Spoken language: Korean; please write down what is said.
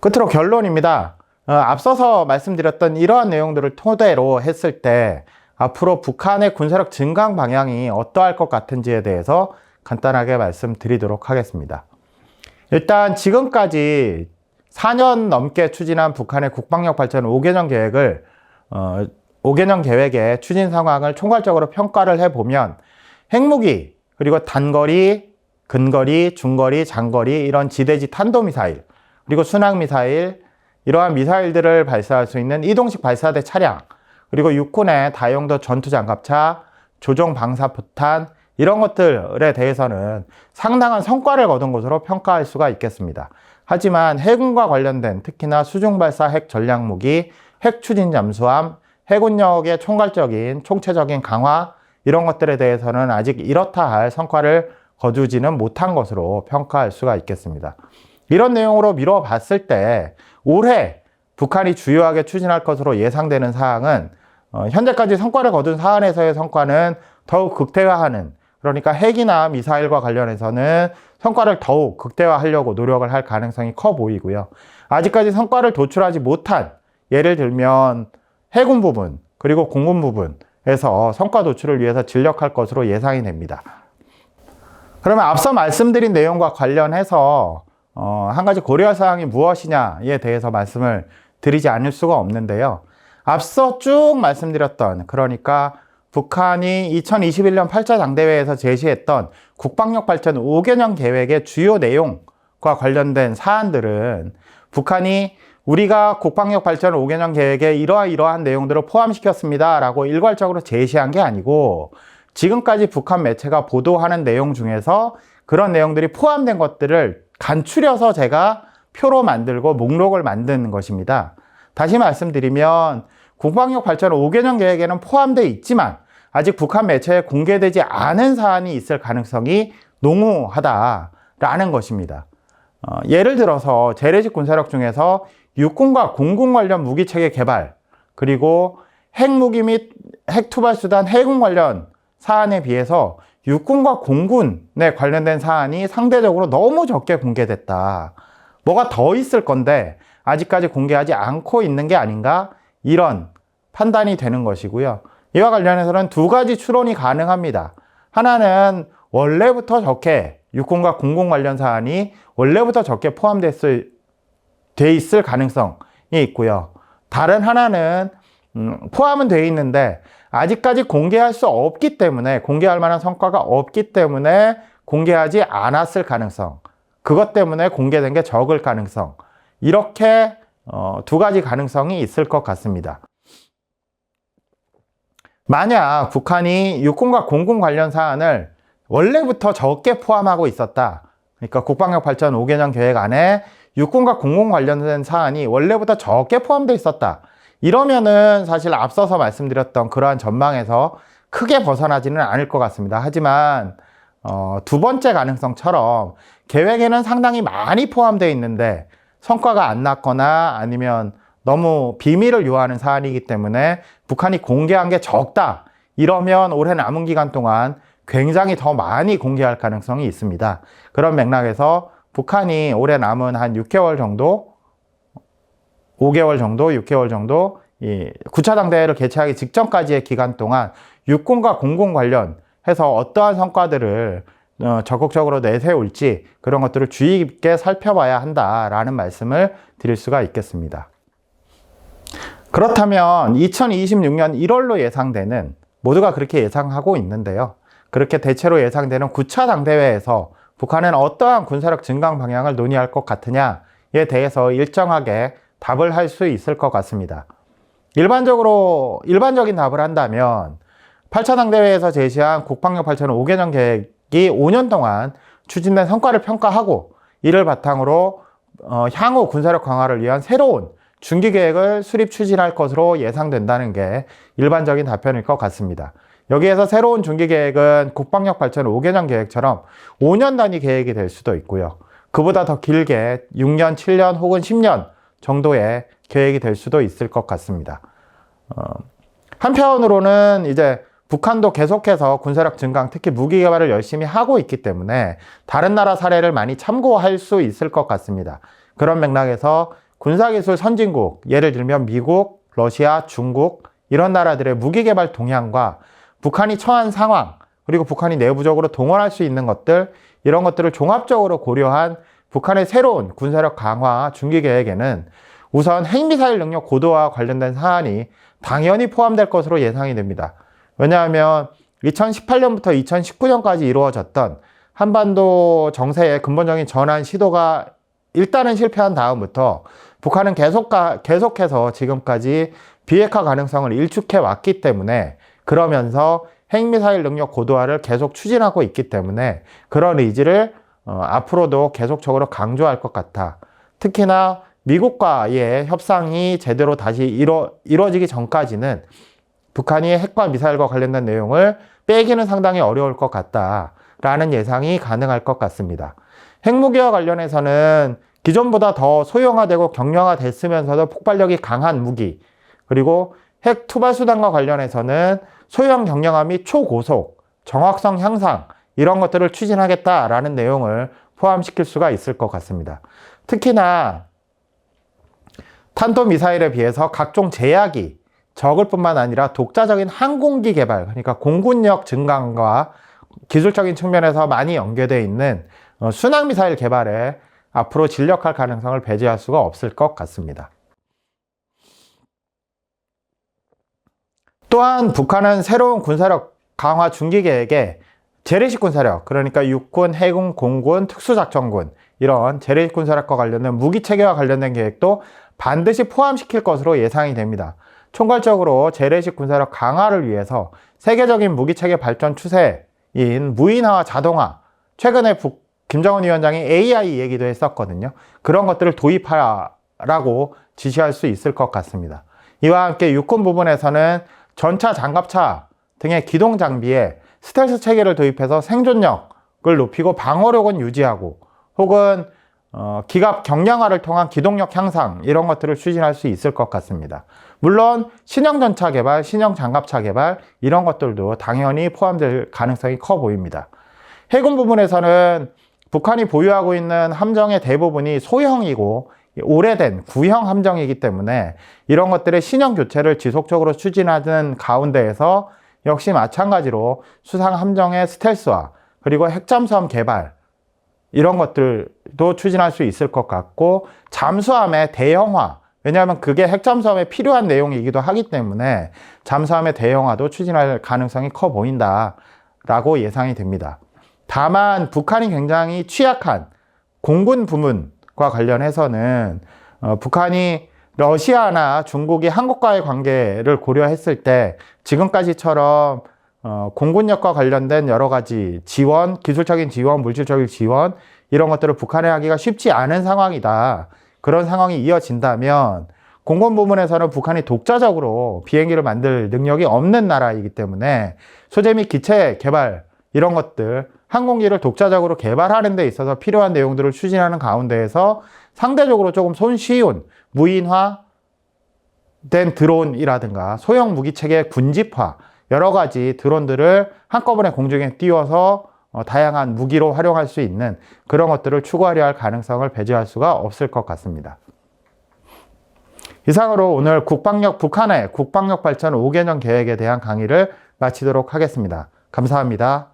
끝으로 결론입니다. 앞서서 말씀드렸던 이러한 내용들을 토대로 했을 때 앞으로 북한의 군사력 증강 방향이 어떠할 것 같은지에 대해서 간단하게 말씀드리도록 하겠습니다. 일단 지금까지 4년 넘게 추진한 북한의 국방력 발전 5개년 계획을 5개년 계획의 추진 상황을 총괄적으로 평가를 해보면 핵무기, 그리고 단거리, 근거리, 중거리, 장거리 이런 지대지 탄도미사일, 그리고 순항미사일, 이러한 미사일들을 발사할 수 있는 이동식 발사대 차량, 그리고 육군의 다용도 전투장갑차, 조종 방사포탄 이런 것들에 대해서는 상당한 성과를 거둔 것으로 평가할 수가 있겠습니다. 하지만 해군과 관련된 특히나 수중발사 핵 전략무기, 핵 추진 잠수함, 해군력의 총괄적인 총체적인 강화 이런 것들에 대해서는 아직 이렇다 할 성과를 거두지는 못한 것으로 평가할 수가 있겠습니다. 이런 내용으로 미뤄봤을 때 올해 북한이 주요하게 추진할 것으로 예상되는 사항은 현재까지 성과를 거둔 사안에서의 성과는 더욱 극대화하는, 그러니까 핵이나 미사일과 관련해서는 성과를 더욱 극대화하려고 노력을 할 가능성이 커 보이고요. 아직까지 성과를 도출하지 못한, 예를 들면 해군 부분 그리고 공군 부분에서 성과 도출을 위해서 진력할 것으로 예상이 됩니다. 그러면 앞서 말씀드린 내용과 관련해서 한 가지 고려할 사항이 무엇이냐에 대해서 말씀을 드리지 않을 수가 없는데요. 앞서 쭉 말씀드렸던, 그러니까 북한이 2021년 8차 당대회에서 제시했던 국방력 발전 5개년 계획의 주요 내용과 관련된 사안들은 북한이 우리가 국방력 발전 5개년 계획에 이러한 내용들을 포함시켰습니다 라고 일괄적으로 제시한 게 아니고, 지금까지 북한 매체가 보도하는 내용 중에서 그런 내용들이 포함된 것들을 간추려서 제가 표로 만들고 목록을 만든 것입니다. 다시 말씀드리면 국방력 발전 5개년 계획에는 포함되어 있지만 아직 북한 매체에 공개되지 않은 사안이 있을 가능성이 농후하다라는 것입니다. 예를 들어서 재래식 군사력 중에서 육군과 공군 관련 무기체계 개발, 그리고 핵무기 및 핵투발수단 해군 관련 사안에 비해서 육군과 공군에 관련된 사안이 상대적으로 너무 적게 공개됐다. 뭐가 더 있을 건데 아직까지 공개하지 않고 있는 게 아닌가? 이런 판단이 되는 것이고요. 이와 관련해서는 두 가지 추론이 가능합니다. 하나는 원래부터 적게, 육군과 공군 관련 사안이 원래부터 적게 포함돼 있을 가능성이 있고요. 다른 하나는 포함은 되어 있는데 아직까지 공개할 수 없기 때문에, 공개할 만한 성과가 없기 때문에 공개하지 않았을 가능성, 그것 때문에 공개된 게 적을 가능성, 이렇게 두 가지 가능성이 있을 것 같습니다. 만약 북한이 육군과 공군 관련 사안을 원래부터 적게 포함하고 있었다, 그러니까 국방력 발전 5개년 계획 안에 육군과 공군 관련된 사안이 원래부터 적게 포함되어 있었다, 이러면은 사실 앞서서 말씀드렸던 그러한 전망에서 크게 벗어나지는 않을 것 같습니다. 하지만 두 번째 가능성처럼 계획에는 상당히 많이 포함되어 있는데 성과가 안 났거나 아니면 너무 비밀을 요하는 사안이기 때문에 북한이 공개한 게 적다, 이러면 올해 남은 기간 동안 굉장히 더 많이 공개할 가능성이 있습니다. 그런 맥락에서 북한이 올해 남은 한 6개월 정도, 5개월 정도, 6개월 정도 이 9차 당대회를 개최하기 직전까지의 기간 동안 육군과 공군 관련해서 어떠한 성과들을 적극적으로 내세울지 그런 것들을 주의 깊게 살펴봐야 한다라는 말씀을 드릴 수가 있겠습니다. 그렇다면 2026년 1월로 예상되는, 모두가 그렇게 예상하고 있는데요. 그렇게 대체로 예상되는 9차 당대회에서 북한은 어떠한 군사력 증강 방향을 논의할 것 같으냐에 대해서 일정하게 답을 할 수 있을 것 같습니다. 일반적인 답을 한다면 8차 당대회에서 제시한 국방력 발전 5개년 계획이 5년 동안 추진된 성과를 평가하고 이를 바탕으로 향후 군사력 강화를 위한 새로운 중기 계획을 수립 추진할 것으로 예상된다는 게 일반적인 답변일 것 같습니다. 여기에서 새로운 중기 계획은 국방력 발전 5개년 계획처럼 5년 단위 계획이 될 수도 있고요. 그보다 더 길게 6년, 7년 혹은 10년 정도의 계획이 될 수도 있을 것 같습니다. 한편으로는 이제 북한도 계속해서 군사력 증강, 특히 무기 개발을 열심히 하고 있기 때문에 다른 나라 사례를 많이 참고할 수 있을 것 같습니다. 그런 맥락에서 군사기술 선진국, 예를 들면 미국, 러시아, 중국 이런 나라들의 무기개발 동향과 북한이 처한 상황, 그리고 북한이 내부적으로 동원할 수 있는 것들, 이런 것들을 종합적으로 고려한 북한의 새로운 군사력 강화 중기 계획에는 우선 핵미사일 능력 고도화와 관련된 사안이 당연히 포함될 것으로 예상이 됩니다. 왜냐하면 2018년부터 2019년까지 이루어졌던 한반도 정세의 근본적인 전환 시도가 일단은 실패한 다음부터 북한은 계속해서 지금까지 비핵화 가능성을 일축해 왔기 때문에, 그러면서 핵미사일 능력 고도화를 계속 추진하고 있기 때문에 그런 의지를 앞으로도 계속적으로 강조할 것 같아. 특히나 미국과의 협상이 제대로 다시 이루어지기 전까지는 북한이 핵과 미사일과 관련된 내용을 빼기는 상당히 어려울 것 같다라는 예상이 가능할 것 같습니다. 핵무기와 관련해서는 기존보다 더 소형화되고 경량화됐으면서도 폭발력이 강한 무기, 그리고 핵 투발 수단과 관련해서는 소형 경량화 및 초고속, 정확성 향상 이런 것들을 추진하겠다라는 내용을 포함시킬 수가 있을 것 같습니다. 특히나 탄도미사일에 비해서 각종 제약이 적을 뿐만 아니라 독자적인 항공기 개발, 그러니까 공군력 증강과 기술적인 측면에서 많이 연계되어 있는 순항미사일 개발에 앞으로 진력할 가능성을 배제할 수가 없을 것 같습니다. 또한 북한은 새로운 군사력 강화 중기 계획에 재래식 군사력, 그러니까 육군, 해군, 공군, 특수작전군 이런 재래식 군사력과 관련된 무기체계와 관련된 계획도 반드시 포함시킬 것으로 예상이 됩니다. 총괄적으로 재래식 군사력 강화를 위해서 세계적인 무기체계 발전 추세인 무인화와 자동화, 최근에 김정은 위원장이 AI 얘기도 했었거든요. 그런 것들을 도입하라고 지시할 수 있을 것 같습니다. 이와 함께 육군 부분에서는 전차, 장갑차 등의 기동 장비에 스텔스 체계를 도입해서 생존력을 높이고 방어력은 유지하고, 혹은 기갑 경량화를 통한 기동력 향상 이런 것들을 추진할 수 있을 것 같습니다. 물론 신형 전차 개발, 신형 장갑차 개발 이런 것들도 당연히 포함될 가능성이 커 보입니다. 해군 부분에서는 북한이 보유하고 있는 함정의 대부분이 소형이고 오래된 구형 함정이기 때문에 이런 것들의 신형 교체를 지속적으로 추진하는 가운데에서 역시 마찬가지로 수상 함정의 스텔스화, 그리고 핵잠수함 개발 이런 것들도 추진할 수 있을 것 같고, 잠수함의 대형화, 왜냐하면 그게 핵잠수함에 필요한 내용이기도 하기 때문에 잠수함의 대형화도 추진할 가능성이 커 보인다라고 예상이 됩니다. 다만 북한이 굉장히 취약한 공군 부문과 관련해서는 북한이 러시아나 중국이 한국과의 관계를 고려했을 때 지금까지처럼 공군력과 관련된 여러 가지 지원, 기술적인 지원, 물질적인 지원 이런 것들을 북한에 하기가 쉽지 않은 상황이다. 그런 상황이 이어진다면 공군 부문에서는 북한이 독자적으로 비행기를 만들 능력이 없는 나라이기 때문에 소재 및 기체 개발 이런 것들, 항공기를 독자적으로 개발하는 데 있어서 필요한 내용들을 추진하는 가운데에서 상대적으로 조금 손쉬운 무인화된 드론이라든가 소형 무기체계 군집화, 여러 가지 드론들을 한꺼번에 공중에 띄워서 다양한 무기로 활용할 수 있는 그런 것들을 추구하려 할 가능성을 배제할 수가 없을 것 같습니다. 이상으로 오늘 북한의 국방력 발전 5개년 계획에 대한 강의를 마치도록 하겠습니다. 감사합니다.